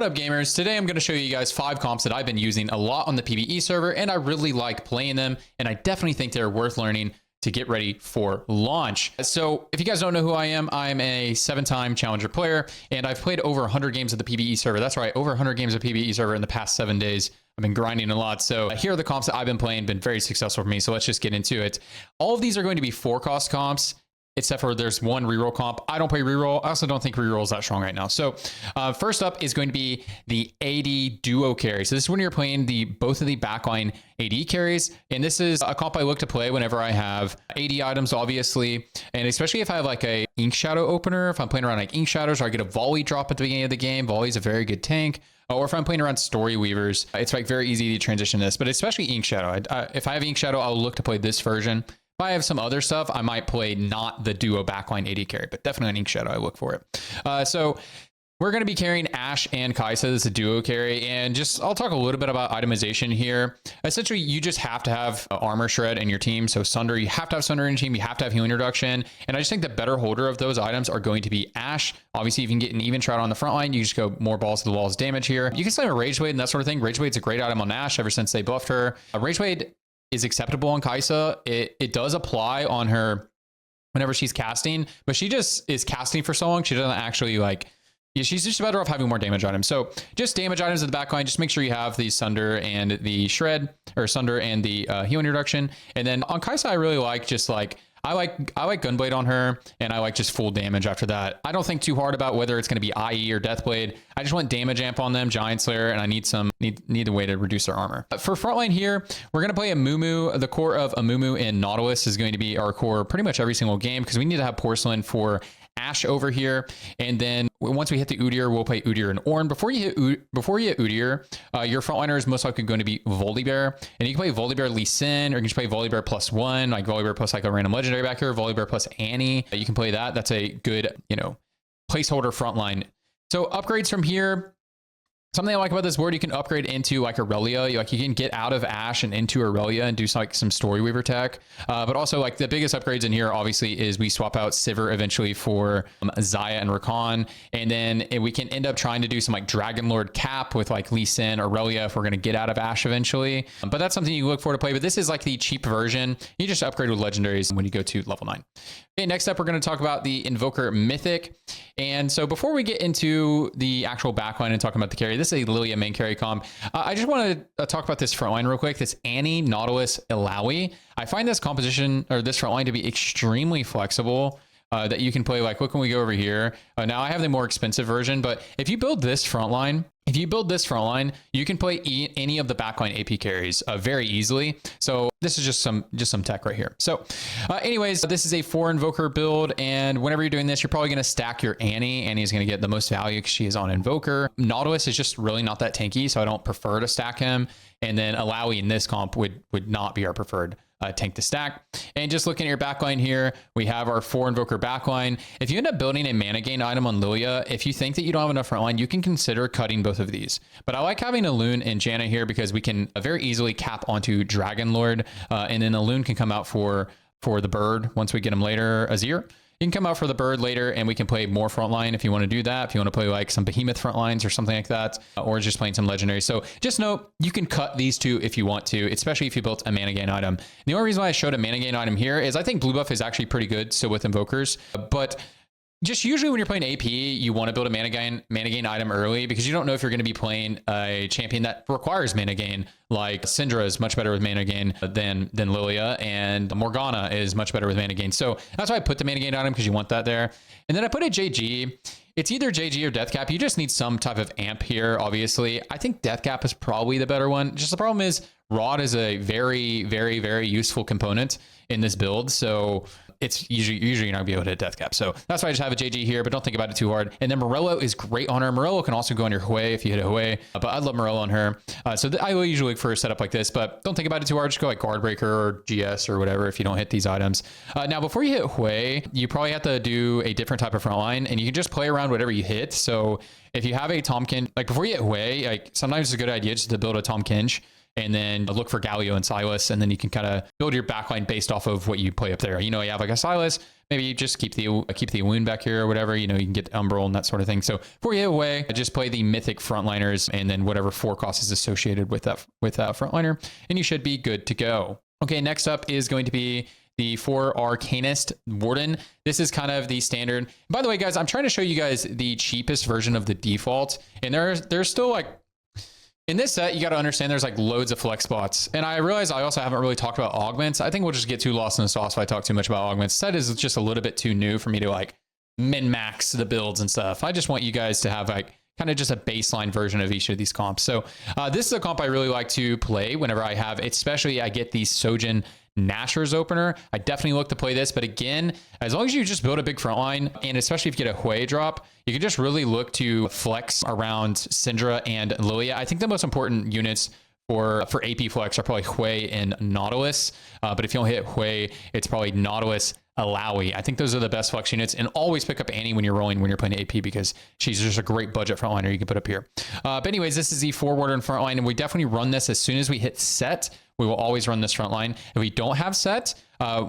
What up, gamers? Today I'm going to show you guys 5 comps that I've been using a lot on the PvE server, and I really like playing them, and I definitely think they're worth learning to get ready for launch. So if you guys don't know who I am a 7-time challenger player, and I've played over 100 games of the PvE server. That's right, over 100 games of PvE server in the past 7 days. I've been grinding a lot. So here are the comps that I've been playing, been very successful for me. So let's just get into it. All of these are going to be 4-cost comps, except for there's one reroll comp. I don't play reroll. I also don't think reroll is that strong right now. So first up is going to be the AD duo carry. So this is when you're playing both of the backline AD carries. And this is a comp I look to play whenever I have AD items, obviously. And especially if I have like a Ink Shadow opener, if I'm playing around like Ink Shadows, or I get a volley drop at the beginning of the game. Volley's a very good tank. Or if I'm playing around Story Weavers, it's like very easy to transition this, but especially Ink Shadow. If I have Ink Shadow, I'll look to play this version. If I have some other stuff, I might play not the duo backline AD carry, but definitely an Ink Shadow, I look for it. So we're going to be carrying Ashe and Kaisa. This is a duo carry, and I'll talk a little bit about itemization here. Essentially, you just have to have armor shred in your team. So Sunder, you have to have Sunder in your team. You have to have healing reduction. And I just think the better holder of those items are going to be Ashe. Obviously, if you can get an even shroud on the front line, you just go more balls to the walls damage here. You can slam a Rage Blade and that sort of thing. Rage Blade's a great item on Ashe ever since they buffed her. Rage Blade is acceptable on Kaisa. It does apply on her whenever she's casting, but she just is casting for so long, she doesn't actually she's just better off having more damage items. So just damage items in the backline, just make sure you have the Sunder and the Shred, or Sunder and the healing reduction. And then on Kaisa, I really like I like Gunblade on her, and I like just full damage after that. I don't think too hard about whether it's going to be IE or Deathblade. I just want damage amp on them, Giant Slayer, and I need a way to reduce their armor. For frontline here, we're going to play Amumu. The core of Amumu and Nautilus is going to be our core pretty much every single game, because we need to have Porcelain for Ashe over here. And then once we hit the Udyr, we'll play Udyr and Ornn. Before you hit Udyr, your frontliner is most likely going to be Volibear. And you can play Volibear Lee Sin, or you can just play Volibear +1, like Volibear plus like a random legendary back here, Volibear plus Annie. You can play that. That's a good, placeholder frontline. So upgrades from here. Something I like about this board, you can upgrade into like Aurelia. You can get out of Ashe and into Aurelia and do some Story Weaver tech. But also like the biggest upgrades in here, obviously, is we swap out Sivir eventually for Xayah and Rakan. And then we can end up trying to do some like Dargonlord cap with like Lee Sin, Aurelia, if we're going to get out of Ashe eventually. But that's something you look for to play. But this is like the cheap version. You just upgrade with legendaries when you go to level 9. Okay, next up, we're going to talk about the Invoker Mythic. And so before we get into the actual backline and talking about the carry, this is a Lillia main carry comp. I just want to talk about this frontline real quick. This Annie, Nautilus, Illaoi. I find this composition, or this frontline, to be extremely flexible. That you can play, like, look, when we go over here. Now I have the more expensive version, but if you build this frontline, you can play any of the backline AP carries very easily. So this is just some tech right here. So anyways, this is a 4 Invoker build, and whenever you're doing this, you're probably going to stack your Annie. Annie is going to get the most value because she is on Invoker. Nautilus is just really not that tanky, so I don't prefer to stack him. And then Illaoi in this comp would not be our preferred tank to stack. And just looking at your backline here, we have our 4 Invoker backline. If you end up building a mana gain item on Lillia, if you think that you don't have enough frontline, you can consider cutting both of these. But I like having a Loon and Janna here because we can very easily cap onto Dargonlord, and then a Loon can come out for the bird once we get him later, Azir. You can come out for the bird later, and we can play more frontline if you want to do that. If you want to play like some behemoth frontlines or something like that, or just playing some legendary. So just know you can cut these two if you want to, especially if you built a mana gain item. The only reason why I showed a mana gain item here is I think blue buff is actually pretty good still with invokers, but just usually when you're playing AP, you want to build a mana gain item early because you don't know if you're going to be playing a champion that requires mana gain. Like Syndra is much better with mana gain than Lillia, and Morgana is much better with mana gain. So that's why I put the mana gain item, because you want that there. And then I put a JG. It's either JG or Deathcap. You just need some type of amp here, obviously. I think Deathcap is probably the better one. Just the problem is Rod is a very, very, very useful component in this build. So it's usually you're not gonna be able to hit Deathcap. So that's why I just have a JG here, but don't think about it too hard. And then Morello is great on her. Morello can also go on your Hue if you hit a Hue, but I love Morello on her. So I will usually look for a setup like this, but don't think about it too hard. Just go like Guardbreaker or GS or whatever if you don't hit these items. Now, before you hit Hue, you probably have to do a different type of frontline, and you can just play around whatever you hit. So if you have a Tomkin, like before you hit Hue, like sometimes it's a good idea just to build a Tom Kinch and then look for Galio and Silas, and then you can kind of build your backline based off of what you play up there. You know, you have like a Silas, maybe just keep the wound back here or whatever. You know, you can get Umbral and that sort of thing. So before you hit away, just play the mythic frontliners and then whatever 4 cost is associated with that frontliner, and you should be good to go. Okay, next up is going to be the 4 Arcanist Warden. This is kind of the standard. By the way, guys, I'm trying to show you guys the cheapest version of the default, and there's still like, in this set, you got to understand there's like loads of flex spots. And I realize I also haven't really talked about augments. I think we'll just get too lost in the sauce if I talk too much about augments. Set is just a little bit too new for me to like min-max the builds and stuff. I just want you guys to have like kind of just a baseline version of each of these comps. So this is a comp I really like to play whenever I have, especially I get the Sojin Nashor's opener. I definitely look to play this, but again, as long as you just build a big front line, and especially if you get a Hui drop, you can just really look to flex around Syndra and Lillia. I think the most important units for AP flex are probably Hui and Nautilus, but if you don't hit Hui, it's probably Nautilus, Alawi. I think those are the best flex units, and always pick up Annie when you're playing AP because she's just a great budget frontliner you can put up here. But anyways, this is the 4 Warden frontline, and we definitely run this as soon as we hit set. We will always run this front line. If we don't have set,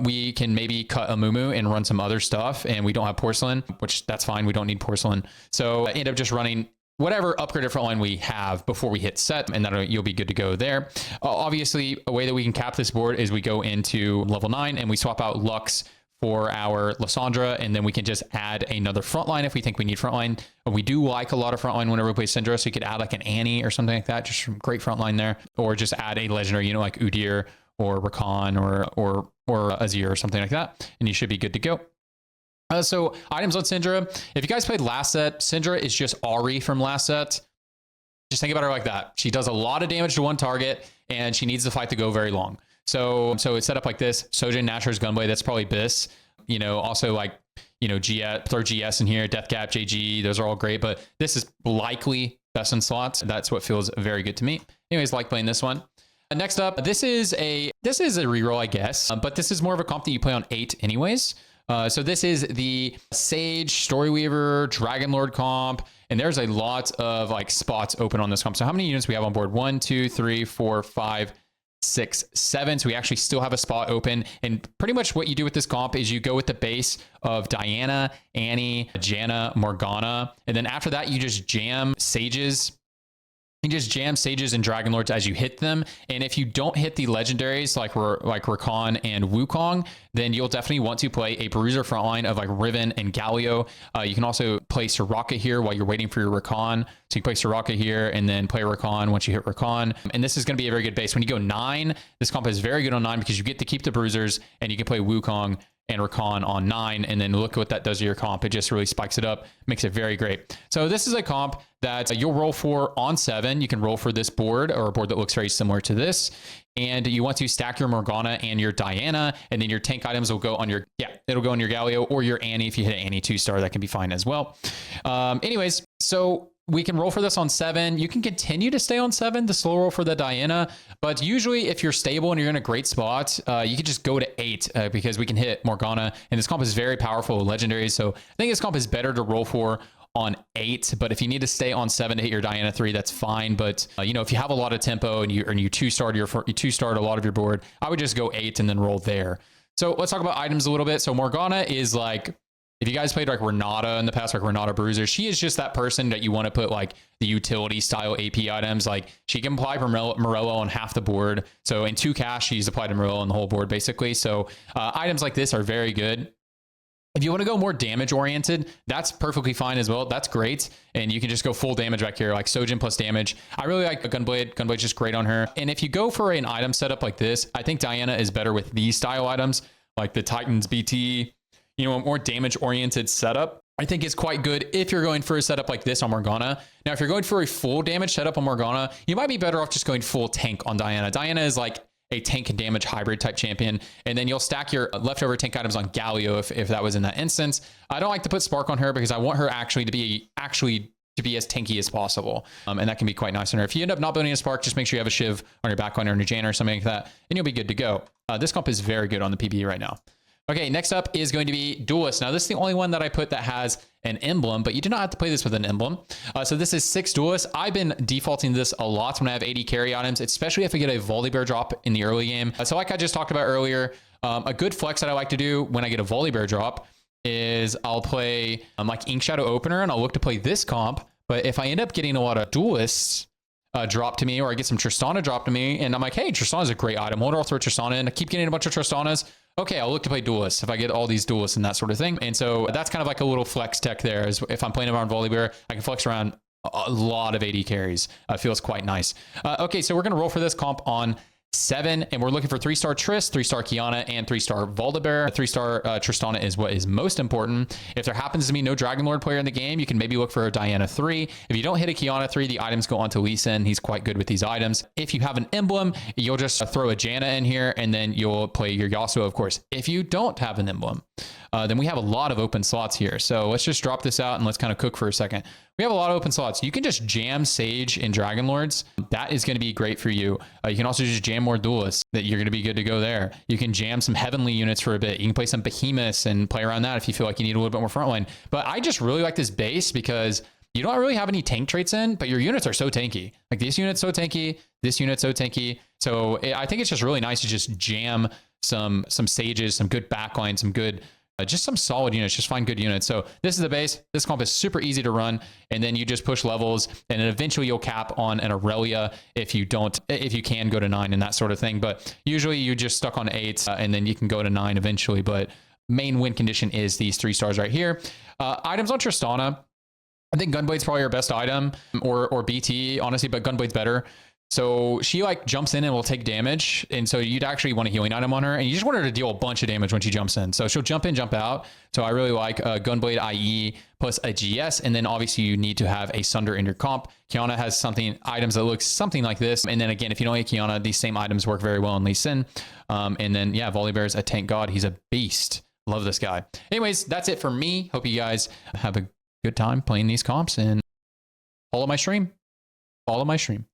we can maybe cut a Mumu and run some other stuff, and we don't have Porcelain, which that's fine. We don't need Porcelain. So I end up just running whatever upgraded front line we have before we hit set, and then you'll be good to go there. Obviously, a way that we can cap this board is we go into level 9 and we swap out Lux for our Lysandra, and then we can just add another frontline if we think we need frontline. We do like a lot of frontline whenever we play Syndra, so you could add like an Annie or something like that, just some great frontline there, or just add a legendary unit like Udyr or Rakan or Azir or something like that, and you should be good to go. So items on Syndra. If you guys played last set, Syndra is just Ahri from last set. Just think about her like that. She does a lot of damage to one target, and she needs the fight to go very long. So it's set up like this. Sojin, Nashor's Gunblade, that's probably Biss. You know, also like, you know, GS, throw GS in here, Deathcap, JG, those are all great, but this is likely best in slots. That's what feels very good to me. Anyways, like playing this one. Next up, this is a reroll, I guess, but this is more of a comp that you play on 8 anyways. So this is the Sage, Storyweaver, Dragonlord comp, and there's a lot of like spots open on this comp. So how many units we have on board? 1, 2, 3, 4, 5, 6, 7. So we actually still have a spot open. And pretty much what you do with this comp is you go with the base of Diana, Annie, Janna, Morgana. And then after that, you just jam Sages. You just jam Sages and Dragonlords as you hit them. And if you don't hit the legendaries like Rakan and Wukong, then you'll definitely want to play a Bruiser frontline of like Riven and Galio. You can also play Soraka here while you're waiting for your Rakan. So you play Soraka here and then play Rakan once you hit Rakan. And this is going to be a very good base. When you go 9, this comp is very good on 9 because you get to keep the Bruisers and you can play Wukong and Rakan on 9, and then look what that does to your comp. It just really spikes it up, makes it very great. So this is a comp that you'll roll for on 7. You can roll for this board or a board that looks very similar to this. And you want to stack your Morgana and your Diana, and then your tank items will go on your, it'll go on your Galio or your Annie. If you hit an Annie 2-star, that can be fine as well. Anyways, so we can roll for this on 7. You can continue to stay on 7, the slow roll for the Diana, but usually if you're stable and you're in a great spot, you can just go to 8 because we can hit Morgana, and this comp is very powerful, legendary. So I think this comp is better to roll for on 8, but if you need to stay on 7 to hit your Diana 3, that's fine. But you know, if you have a lot of tempo and you 2-starred a lot of your board, I would just go 8 and then roll there. So let's talk about items a little bit. So Morgana is like, if you guys played like Renata in the past, like Renata Bruiser, she is just that person that you want to put like the utility style AP items. Like she can apply Morello on half the board. So in 2 cash, she's applied to Morello on the whole board basically. So items like this are very good. If you want to go more damage oriented, that's perfectly fine as well. That's great. And you can just go full damage back here, like Sojin plus damage. I really like a Gunblade. Gunblade's just great on her. And if you go for an item setup like this, I think Diana is better with these style items, like the Titans BT, you know, a more damage oriented setup. I think it's quite good if you're going for a setup like this on Morgana. Now, if you're going for a full damage setup on Morgana, you might be better off just going full tank on Diana. Diana is like a tank and damage hybrid type champion, and then you'll stack your leftover tank items on Galio if that was in that instance. I don't like to put Spark on her because I want her actually to be as tanky as possible, and that can be quite nice on her. If you end up not building a Spark, just make sure you have a Shiv on your backline or a Janna or something like that, and you'll be good to go. This comp is very good on the PBE right now. Okay, next up is going to be Duelist. Now, this is the only one that I put that has an emblem, but you do not have to play this with an emblem. So this is 6 Duelists. I've been defaulting this a lot when I have 80 carry items, especially if I get a Volibear drop in the early game. So like I just talked about earlier, A good flex that I like to do when I get a Volibear drop is I'll play like Ink Shadow Opener, and I'll look to play this comp. But if I end up getting a lot of Duelists drop to me, or I get some Tristana drop to me, and I'm like, hey, Tristana's a great item. What do I throw Tristana in? I keep getting a bunch of Tristanas. Okay, I'll look to play Duelists if I get all these Duelists and that sort of thing. And so that's kind of like a little flex tech there. Is if I'm playing around Volibear, I can flex around a lot of AD carries. Feels quite nice. Okay, so we're going to roll for this comp on 7, and we're looking for 3-star Trist, 3-star Kiana, and 3-star Volibear. 3-star Tristana is what is most important. If there happens to be no Dragonlord player in the game, you can maybe look for a Diana 3. If you don't hit a Kiana 3, the items go on to Lee Sin. He's quite good with these items. If you have an emblem, you'll just throw a Janna in here, and then you'll play your Yasuo, of course. If you don't have an emblem, then we have a lot of open slots here. So let's just drop this out and let's kind of cook for a second. We have a lot of open slots. You can just jam Sage and Dragonlords. That is going to be great for you. You can also just jam more Duelists. That you're going to be good to go there. You can jam some Heavenly units for a bit. You can play some Behemoths and play around that if you feel like you need a little bit more frontline. But I just really like this base because you don't really have any tank traits in, but your units are so tanky. Like this unit's so tanky, this unit's so tanky. So I think it's just really nice to just jam some Sages, some good backline, some good just some solid units, just find good units. So this is the base. This comp is super easy to run, and then you just push levels, and then eventually you'll cap on an Aurelia if you can go to 9 and that sort of thing. But usually you just stuck on 8, and then you can go to 9 eventually. But main win condition is these 3 stars right here. Items on Tristana. I think Gunblade's probably our best item, or BT, honestly, but Gunblade's better. So she like jumps in and will take damage. And so you'd actually want a healing item on her, and you just want her to deal a bunch of damage when she jumps in. So she'll jump in, jump out. So I really like Gunblade IE plus a GS. And then obviously you need to have a Sunder in your comp. Kiana has items that look something like this. And then again, if you don't get Kiana, these same items work very well in Lee Sin. And then yeah, Volibear is a tank god. He's a beast. Love this guy. Anyways, that's it for me. Hope you guys have a good time playing these comps, and follow my stream. Follow my stream.